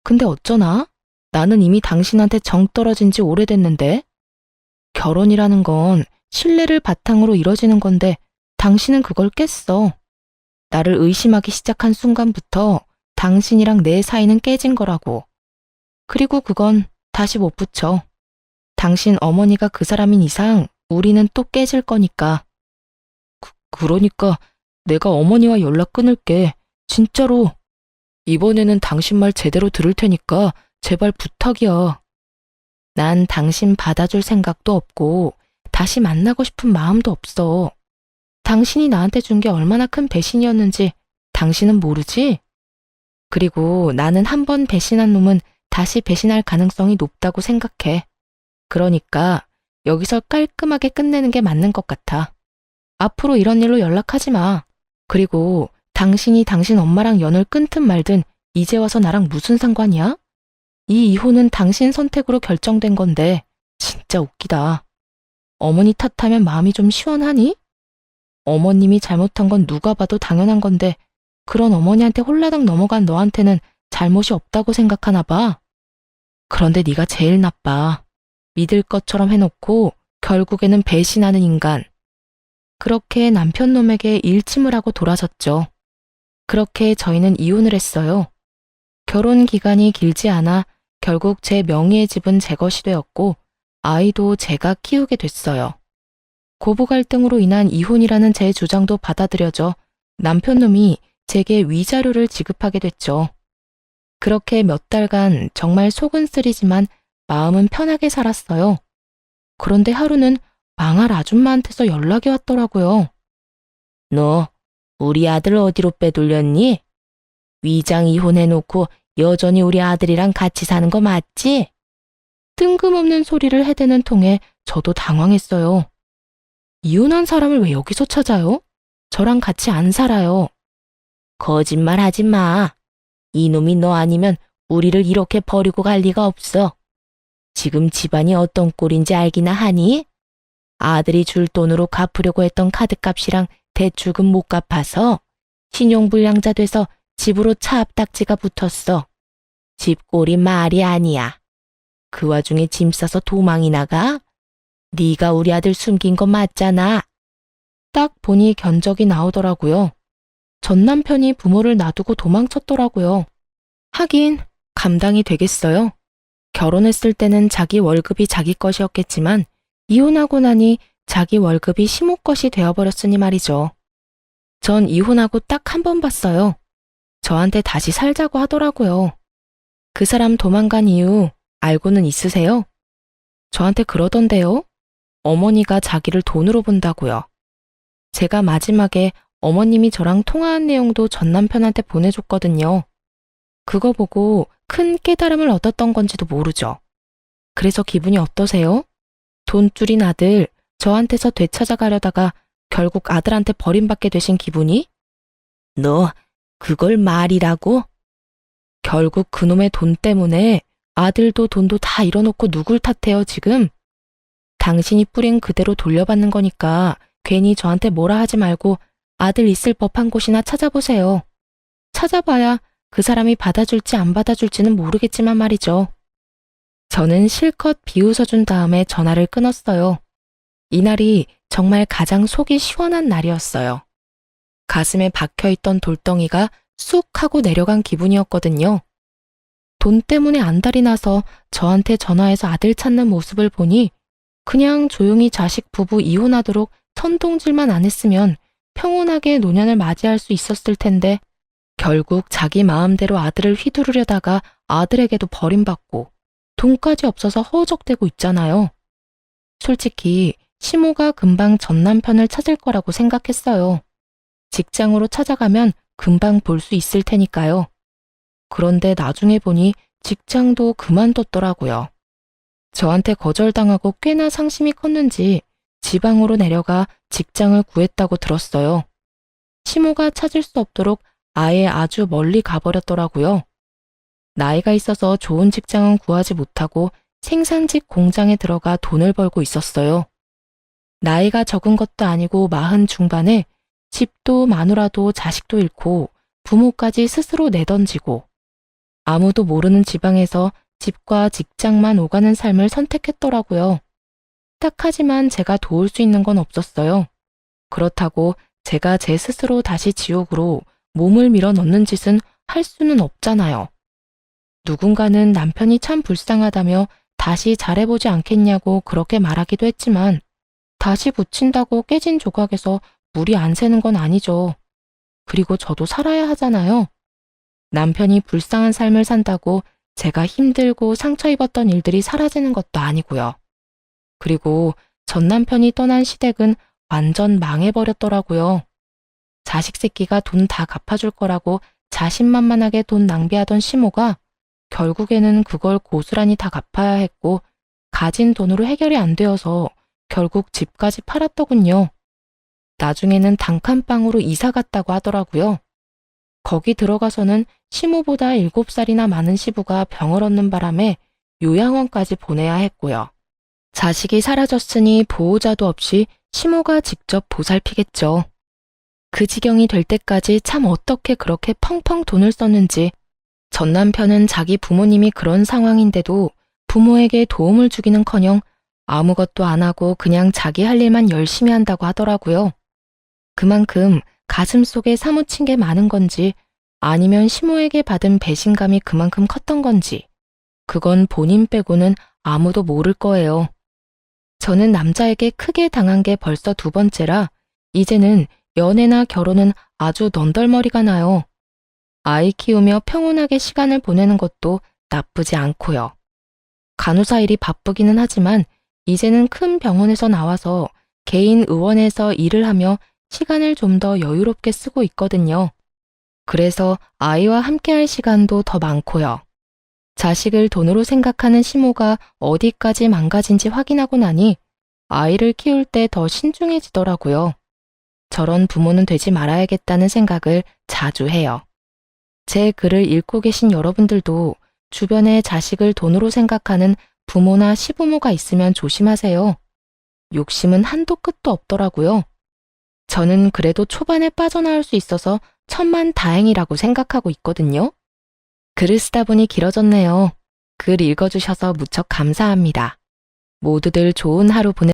근데 어쩌나? 나는 이미 당신한테 정 떨어진 지 오래됐는데? 결혼이라는 건 신뢰를 바탕으로 이뤄지는 건데 당신은 그걸 깼어. 나를 의심하기 시작한 순간부터 당신이랑 내 사이는 깨진 거라고. 그리고 그건 다시 못 붙여. 당신 어머니가 그 사람인 이상 우리는 또 깨질 거니까. 그러니까 내가 어머니와 연락 끊을게. 진짜로. 이번에는 당신 말 제대로 들을 테니까 제발 부탁이야. 난 당신 받아줄 생각도 없고 다시 만나고 싶은 마음도 없어. 당신이 나한테 준 게 얼마나 큰 배신이었는지 당신은 모르지? 그리고 나는 한 번 배신한 놈은 다시 배신할 가능성이 높다고 생각해. 그러니까 여기서 깔끔하게 끝내는 게 맞는 것 같아. 앞으로 이런 일로 연락하지 마. 그리고 당신이 당신 엄마랑 연을 끊든 말든 이제 와서 나랑 무슨 상관이야? 이 이혼은 당신 선택으로 결정된 건데 진짜 진짜 웃기다. 어머니 탓하면 마음이 좀 시원하니? 어머님이 잘못한 건 누가 봐도 당연한 건데 그런 어머니한테 홀라당 넘어간 너한테는 잘못이 없다고 생각하나 봐. 그런데 네가 제일 나빠. 믿을 것처럼 해놓고 결국에는 배신하는 인간. 그렇게 남편 놈에게 일침을 하고 돌아섰죠. 그렇게 저희는 이혼을 했어요. 결혼 기간이 길지 않아 결국 제 명의의 집은 제 것이 되었고 아이도 제가 키우게 됐어요. 고부 갈등으로 인한 이혼이라는 제 주장도 받아들여져 남편 놈이 제게 위자료를 지급하게 됐죠. 그렇게 몇 달간 정말 속은 쓰리지만 마음은 편하게 살았어요. 그런데 하루는 망할 아줌마한테서 연락이 왔더라고요. 너 우리 아들 어디로 빼돌렸니? 위장 이혼해놓고 여전히 우리 아들이랑 같이 사는 거 맞지? 뜬금없는 소리를 해대는 통에 저도 당황했어요. 이혼한 사람을 왜 여기서 찾아요? 저랑 같이 안 살아요. 거짓말 하지 마. 이놈이 너 아니면 우리를 이렇게 버리고 갈 리가 없어. 지금 집안이 어떤 꼴인지 알기나 하니? 아들이 줄 돈으로 갚으려고 했던 카드값이랑 대출금 못 갚아서 신용불량자 돼서 집으로 차 앞딱지가 붙었어. 집 꼴이 말이 아니야. 그 와중에 짐 싸서 도망이 나가? 네가 우리 아들 숨긴 거 맞잖아. 딱 보니 견적이 나오더라고요. 전 남편이 부모를 놔두고 도망쳤더라고요. 하긴 감당이 되겠어요. 결혼했을 때는 자기 월급이 자기 것이었겠지만 이혼하고 나니 자기 월급이 시모 것이 되어버렸으니 말이죠. 전 이혼하고 딱 한 번 봤어요. 저한테 다시 살자고 하더라고요. 그 사람 도망간 이유 알고는 있으세요? 저한테 그러던데요. 어머니가 자기를 돈으로 본다고요. 제가 마지막에 어머님이 저랑 통화한 내용도 전 남편한테 보내줬거든요. 그거 보고 큰 깨달음을 얻었던 건지도 모르죠. 그래서 기분이 어떠세요? 돈줄인 아들 저한테서 되찾아가려다가 결국 아들한테 버림받게 되신 기분이? 너 그걸 말이라고? 결국 그놈의 돈 때문에 아들도 돈도 다 잃어놓고 누굴 탓해요 지금? 당신이 뿌린 그대로 돌려받는 거니까 괜히 저한테 뭐라 하지 말고 아들 있을 법한 곳이나 찾아보세요. 찾아봐야 그 사람이 받아줄지 안 받아줄지는 모르겠지만 말이죠. 저는 실컷 비웃어준 다음에 전화를 끊었어요. 이날이 정말 가장 속이 시원한 날이었어요. 가슴에 박혀있던 돌덩이가 쑥 하고 내려간 기분이었거든요. 돈 때문에 안달이 나서 저한테 전화해서 아들 찾는 모습을 보니 그냥 조용히 자식 부부 이혼하도록 선동질만 안 했으면 평온하게 노년을 맞이할 수 있었을 텐데 결국 자기 마음대로 아들을 휘두르려다가 아들에게도 버림받고 돈까지 없어서 허우적대고 있잖아요. 솔직히 시모가 금방 전 남편을 찾을 거라고 생각했어요. 직장으로 찾아가면 금방 볼 수 있을 테니까요. 그런데 나중에 보니 직장도 그만뒀더라고요. 저한테 거절당하고 꽤나 상심이 컸는지 지방으로 내려가 직장을 구했다고 들었어요. 시모가 찾을 수 없도록 아예 아주 멀리 가버렸더라고요. 나이가 있어서 좋은 직장은 구하지 못하고 생산직 공장에 들어가 돈을 벌고 있었어요. 나이가 적은 것도 아니고 40 중반에 집도 마누라도 자식도 잃고 부모까지 스스로 내던지고 아무도 모르는 지방에서 집과 직장만 오가는 삶을 선택했더라고요. 딱하지만 제가 도울 수 있는 건 없었어요. 그렇다고 제가 제 스스로 다시 지옥으로 몸을 밀어 넣는 짓은 할 수는 없잖아요. 누군가는 남편이 참 불쌍하다며 다시 잘해보지 않겠냐고 그렇게 말하기도 했지만 다시 붙인다고 깨진 조각에서 물이 안 새는 건 아니죠. 그리고 저도 살아야 하잖아요. 남편이 불쌍한 삶을 산다고 제가 힘들고 상처 입었던 일들이 사라지는 것도 아니고요. 그리고 전 남편이 떠난 시댁은 완전 망해버렸더라고요. 자식 새끼가 돈 다 갚아줄 거라고 자신만만하게 돈 낭비하던 시모가 결국에는 그걸 고스란히 다 갚아야 했고 가진 돈으로 해결이 안 되어서 결국 집까지 팔았더군요. 나중에는 단칸방으로 이사 갔다고 하더라고요. 거기 들어가서는 시모보다 7살이나 많은 시부가 병을 얻는 바람에 요양원까지 보내야 했고요. 자식이 사라졌으니 보호자도 없이 시모가 직접 보살피겠죠. 그 지경이 될 때까지 참 어떻게 그렇게 펑펑 돈을 썼는지. 전 남편은 자기 부모님이 그런 상황인데도 부모에게 도움을 주기는커녕 아무것도 안 하고 그냥 자기 할 일만 열심히 한다고 하더라고요. 그만큼 가슴속에 사무친 게 많은 건지 아니면 시모에게 받은 배신감이 그만큼 컸던 건지 그건 본인 빼고는 아무도 모를 거예요. 저는 남자에게 크게 당한 게 벌써 2번째라 이제는 연애나 결혼은 아주 넌덜머리가 나요. 아이 키우며 평온하게 시간을 보내는 것도 나쁘지 않고요. 간호사 일이 바쁘기는 하지만 이제는 큰 병원에서 나와서 개인 의원에서 일을 하며 시간을 좀 더 여유롭게 쓰고 있거든요. 그래서 아이와 함께할 시간도 더 많고요. 자식을 돈으로 생각하는 시모가 어디까지 망가진지 확인하고 나니 아이를 키울 때 더 신중해지더라고요. 저런 부모는 되지 말아야겠다는 생각을 자주 해요. 제 글을 읽고 계신 여러분들도 주변에 자식을 돈으로 생각하는 부모나 시부모가 있으면 조심하세요. 욕심은 한도 끝도 없더라고요. 저는 그래도 초반에 빠져나올 수 있어서 천만다행이라고 생각하고 있거든요. 글을 쓰다 보니 길어졌네요. 글 읽어주셔서 무척 감사합니다. 모두들 좋은 하루 보내